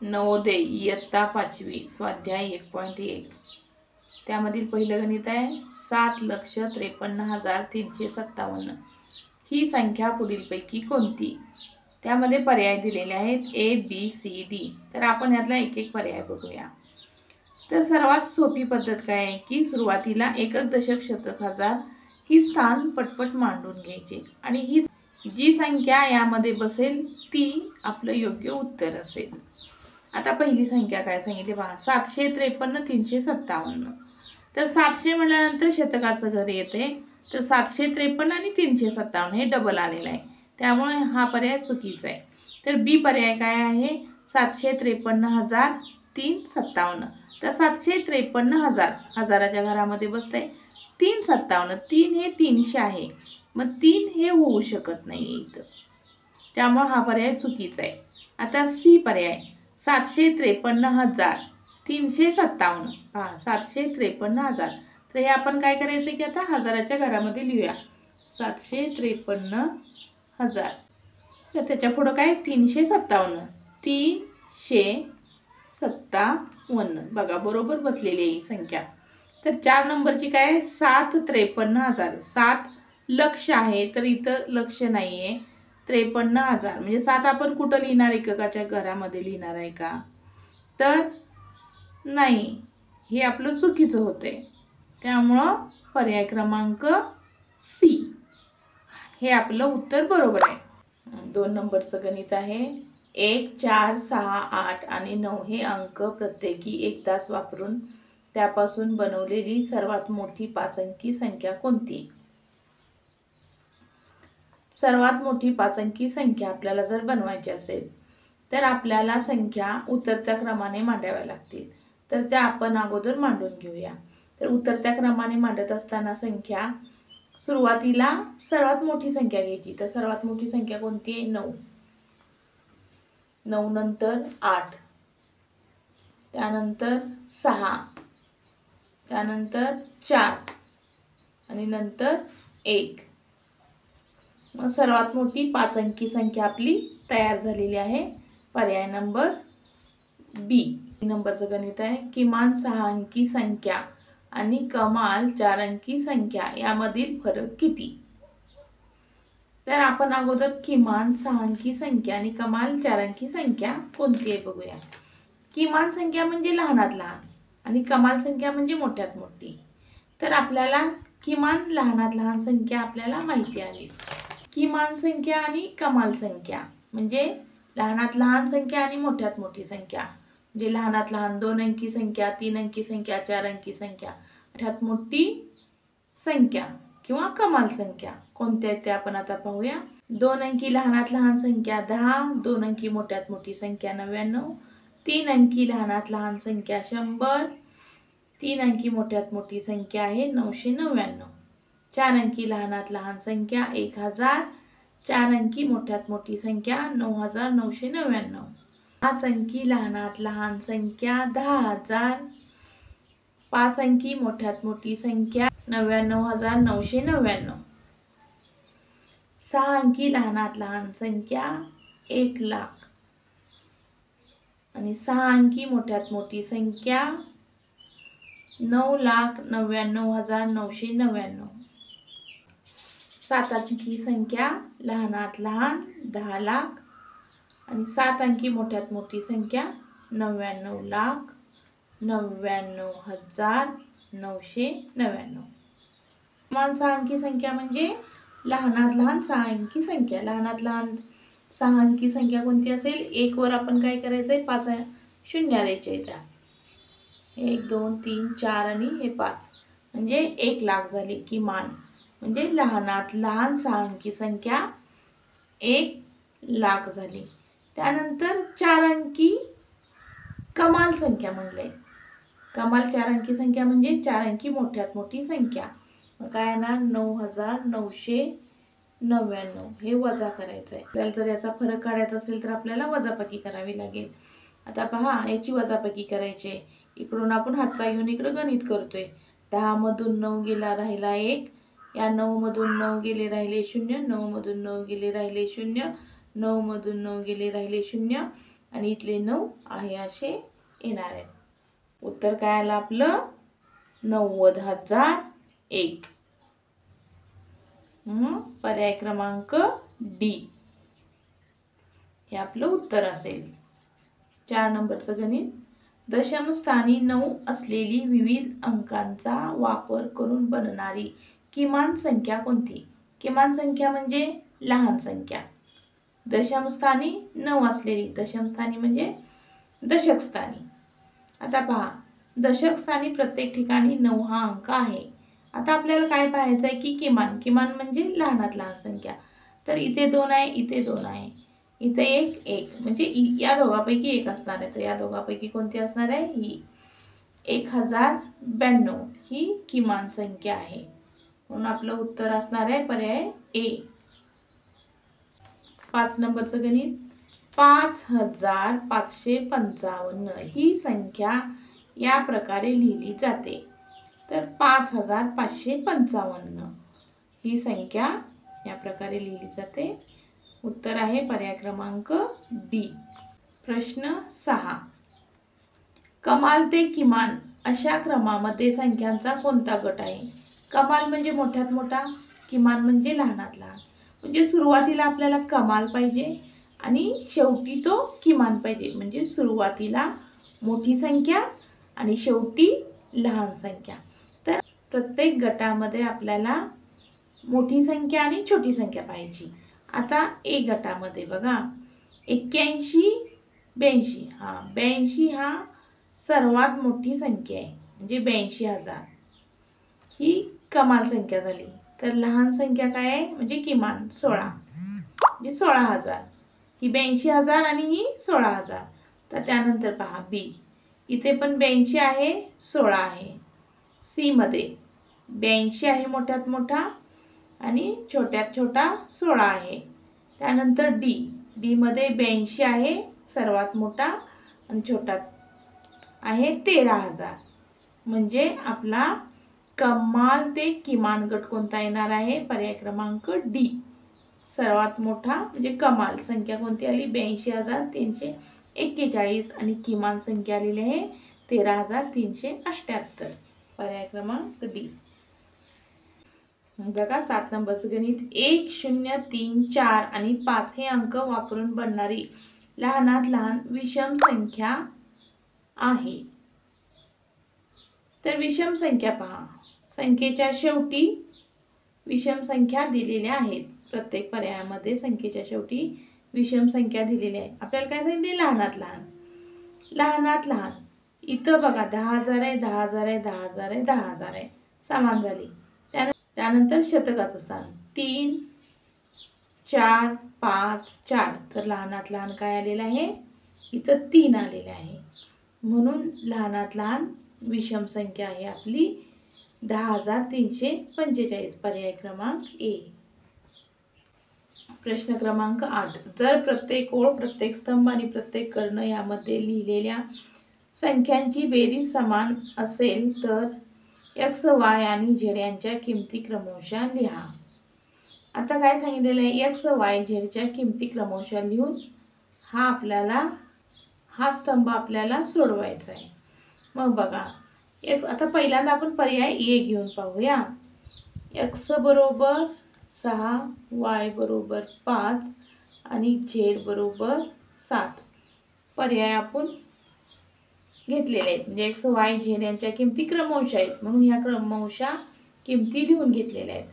नवोदय इयत्ता 5वी स्वाध्याय 1.1 त्यामधील पहिलं गणित आहे 7,53,357 ही संख्या पुढीलपैकी कोणती। त्यामध्ये पर्याय दिलेले आहेत ए बी सी डी। तर आपण यातला एक एक पर्याय बघूया। तर सर्वात सोपी पद्धत काय आहे की सुरुवातीला एकक दशक शतक हजार ही स्थान पटपट मांडून घ्यायचे आणि ही जी संख्या यामध्ये बसेल ती आपलं योग्य उत्तर असेल। आता पहिली संख्या काय सांगितली पहा 753,357। तर 700 म्हटल्यानंतर शतकाचं घर येते तर 753 आणि 357 हे डबल आलेलं आहे त्यामुळे हा पर्याय चुकीचा आहे। तर बी पर्याय काय आहे 753,357। तर 753,000 हजाराच्या घरामध्ये बसतंय 357 3 हे 300 आहे मग 3 हे होऊ शकत नाही इथं त्यामुळे हा पर्याय चुकीचा आहे। आता सी पर्याय 753,357 हा 753,000। तर हे आपण काय करायचं की आता हजाराच्या घरामध्ये लिहूया 753,000। तर त्याच्या पुढं काय 357 357 बघा बरोबर बसलेली आहे ही संख्या। तर 4 नंबरची काय 753,000 7 लक्ष आहे तर इथं लक्ष नाही आहे 53,000 म्हणजे 7 आपण कुठं लिहिणार एककाच्या घरामध्ये लिहिणार आहे का तर नाही हे आपलं चुकीचं होतंय त्यामुळं पर्याय क्रमांक सी हे आपलं उत्तर बरोबर आहे। 2 नंबरचं गणित आहे 1 4 6 8 आणि 9 हे अंक प्रत्येकी 1 तास वापरून त्यापासून बनवलेली सर्वात मोठी 5 अंकी संख्या कोणती। सर्वात मोठी 5 अंकी संख्या आपल्याला जर बनवायची असेल तर आपल्याला संख्या उतरत्या क्रमाने मांडाव्या लागतील। तर त्या आपण अगोदर मांडून घेऊया। तर उतरत्या क्रमाने मांडत असताना संख्या सुरुवातीला सर्वात मोठी संख्या घ्यायची। तर सर्वात मोठी संख्या कोणती आहे 9 9 नंतर 8 त्यानंतर 6 त्यानंतर 4 आणि नंतर 1 मग सर्वात मोठी 5 अंकी संख्या आपली तयार झालेली आहे पर्याय नंबर बी। नंबरचं गणित आहे किमान 6 अंकी संख्या आणि कमाल 4 अंकी संख्या यामधील फरक किती। तर आपण अगोदर किमान 6 अंकी संख्या आणि कमाल 4 अंकी संख्या कोणती आहे बघूया। किमान संख्या म्हणजे लहानात लहान आणि कमाल संख्या म्हणजे मोठ्यात मोठी। तर आपल्याला किमान लहानात लहान संख्या आपल्याला माहिती आहे। किमान संख्या आणि कमाल संख्या म्हणजे लहानात लहान संख्या आणि मोठ्यात मोठी संख्या म्हणजे लहानात लहान 2 अंकी संख्या 3 अंकी संख्या 4 अंकी संख्या मोठ्यात मोठी संख्या किंवा कमाल संख्या कोणत्या आहेत ते आपण आता पाहूया। 2 अंकी लहानात लहान संख्या 10 2 अंकी मोठ्यात मोठी संख्या 99 3 अंकी लहानात लहान संख्या 100 3 अंकी मोठ्यात मोठी संख्या आहे 999 4 अंकी लहानात लहान संख्या 1000 4 अंकी मोठ्यात मोठी संख्या 9999 5 अंकी लहानात लहान संख्या 10,000 5 अंकी मोठ्यात मोठी संख्या 99,999 6 अंकी लहानात लहान संख्या 1,00,000 आणि 6 अंकी मोठ्यात मोठी संख्या 9,99,999 7 अंकी संख्या लहानात लहान 10,00,000 आणि 7 अंकी मोठ्यात मोठी संख्या 99,99,999 किमान 6 अंकी संख्या म्हणजे लहानात लहान 6 अंकी संख्या। लहानात लहान 6 अंकी संख्या कोणती असेल 1 वर आपण काय करायचंय 5 शून्य द्यायचे त्या 1 2 3 4 आणि हे 5 म्हणजे 1,00,000 झाली किमान म्हणजे लहानात लहान 6 अंकी संख्या 1,00,000 झाली। त्यानंतर 4 अंकी कमाल संख्या म्हणले कमाल 4 अंकी संख्या म्हणजे 4 अंकी मोठ्यात मोठी संख्या मग काय येणार 9,999 हे वजा करायचं आहे। आपल्याला जर याचा फरक काढायचा असेल तर आपल्याला वजाबाकी करावी लागेल। आता पहा याची वजाबाकी करायची आहे इकडून आपण हातचा घेऊन इकडं गणित करतोय 10 मधून 9 गेला राहिला 1 या 9 मधून 9 गेले राहिले 0 9 मधून 9 गेले राहिले 0 9 मधून 9 गेले राहिले 0 आणि इथले 9 आहे असे येणार आहेत. उत्तर काय आलं आपलं 90,001. पर्याय क्रमांक डी हे आपलं उत्तर असेल. 4 नंबरचं गणित. दशमस्थानी 9 असलेली विविध अंकांचा वापर करून बनणारी किमान संख्या कोणती? किमान संख्या म्हणजे लहान संख्या. दशमस्थानी 9 असलेली, दशमस्थानी म्हणजे दशक स्थानी. आता पहा, दशक स्थानी प्रत्येक ठिकाणी 9 हा अंक आहे. आता आपल्याला काय पाहायचं आहे की किमान. किमान म्हणजे लहानात लहान संख्या. तर इथे 2 आहे, इथे 2 आहे, इथे 1 म्हणजे या दोघांपैकी एक असणार आहे. तर या दोघांपैकी कोणती असणार आहे? ही 1092 ही किमान संख्या आहे. म्हणून आपलं उत्तर असणार आहे पर्याय ए. 5 नंबरचं गणित. 5555 ही संख्या या प्रकारे लिहिली जाते. तर 5555 ही संख्या या प्रकारे लिहिली जाते. उत्तर आहे पर्याय क्रमांक डी. प्रश्न 6. कमाल ते किमान अशा क्रमामध्ये संख्यांचा कोणता गट आहे? कमाल म्हणजे मोठ्यात मोठा, किमान म्हणजे लहानात लहान. म्हणजे सुरुवातीला आपल्याला कमाल पाहिजे आणि शेवटी तो किमान पाहिजे. म्हणजे सुरुवातीला मोठी संख्या आणि शेवटी लहान संख्या. तर प्रत्येक गटामध्ये आपल्याला मोठी संख्या आणि छोटी संख्या पाहिजे. आता एक गटामध्ये बघा 81 82. 82 हा सर्वात मोठी संख्या आहे. म्हणजे 82,000 ही कमाल संख्या झाली. तर लहान संख्या काय आहे? म्हणजे किमान 16 म्हणजे 16,000. ही 82,000 आणि ही 16,000. तर त्यानंतर पहा बी. इथे पण 82 आहे, 16 आहे. सी मध्ये 82 आहे मोठ्यात मोठा आणि छोट्यात छोटा 16 आहे. त्यानंतर डी. डी मध्ये 82 आहे सर्वात मोठा आणि छोटा आहे 13,000. म्हणजे आपला कमाल ते किमान गट कोणता येणार आहे? पर्याय क्रमांक डी. सर्वात मोठा म्हणजे कमाल संख्या कोणती आली? 82,341 आणि किमान संख्या आलेली आहे 13,378. पर्याय क्रमांक डी. बघा 7 नंबरचं गणित. 1 0 3 4 आणि 5 हे अंक वापरून बनणारी लहानात लहान विषम संख्या आहे. तर विषम संख्या पहा, संख्येच्या शेवटी विषम संख्या दिलेल्या आहेत. प्रत्येक पर्यायामध्ये संख्येच्या शेवटी विषम संख्या दिलेल्या आहेत. आपल्याला काय सांगितले? लहानात लहान. लहानात लहान इथं बघा 10,000 आहे, 10,000 आहे, 10,000 आहे, 10,000 आहे, समान झाली. त्यानंतर शतकाचं स्थान 3 4 5 4. तर लहानात लहान काय आलेलं आहे? इथं 3 आलेलं आहे. म्हणून लहानात लहान विषम संख्या आहे आपली 10,345. पर्याय क्रमांक ए. प्रश्न क्रमांक 8. जर प्रत्येक ओळ, प्रत्येक स्तंभ आणि प्रत्येक कर्ण यामध्ये लिहिलेल्या संख्यांची बेरीज समान असेल तर एक्स वाय आणि झेड यांच्या किमती क्रमशः लिहा. आता काय सांगितलेलं आहे? एक्स वाय झेडच्या किमती क्रमशः लिहून हा स्तंभ आपल्याला सोडवायचा आहे. मग बघा आता पहिल्यांदा आपण पर्याय ए घेऊन पाहूया. एक्स बरोबर 6, वाय बरोबर 5 आणि झेड बरोबर 7 पर्याय आपण घेतलेले आहेत. म्हणजे एक्स वाय झेड यांच्या किमती क्रमशः आहेत म्हणून ह्या क्रमशः किमती लिहून घेतलेल्या आहेत.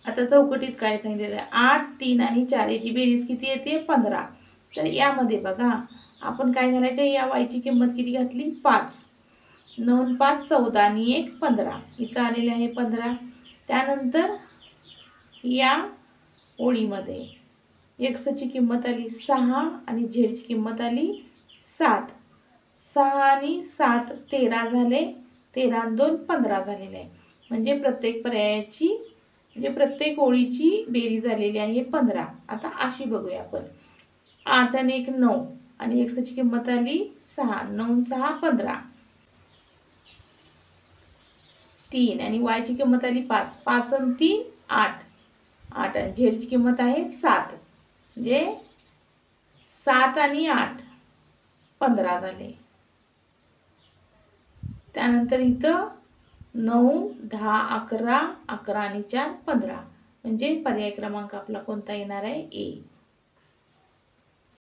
आता चौकटीत काय सांगितलेलं आहे? 8 3 आणि 4 याची बेरीज किती येते? 15. तर यामध्ये बघा आपण काय घालायचं? या वायची किंमत किती घातली? 5. 9 5 14 आणि 1 15. इथं आलेले आहे 15. त्यानंतर या ओळीमध्ये एक्सची किंमत आली 6 आणि झेडची किंमत आली 7. 6 आणि 7 13 झाले. 13 आणि 2 15 झालेले आहे. म्हणजे प्रत्येक पर्यायाची म्हणजे प्रत्येक ओळीची बेरीज झालेली आहे 15. आता अशी बघूया आपण. 8 आणि 1 9 आणि एक्सची किंमत आली 6. 9 6 15. 3 आणि वायची किंमत आली 5. 5 आणि 3 8. 8 आणि झेडची किंमत आहे 7. म्हणजे 7 आणि 8 15 झाले. त्यानंतर इथं 9 10 11 11 आणि 4 15 म्हणजे पर्याय क्रमांक आपला कोणता येणार आहे? ए.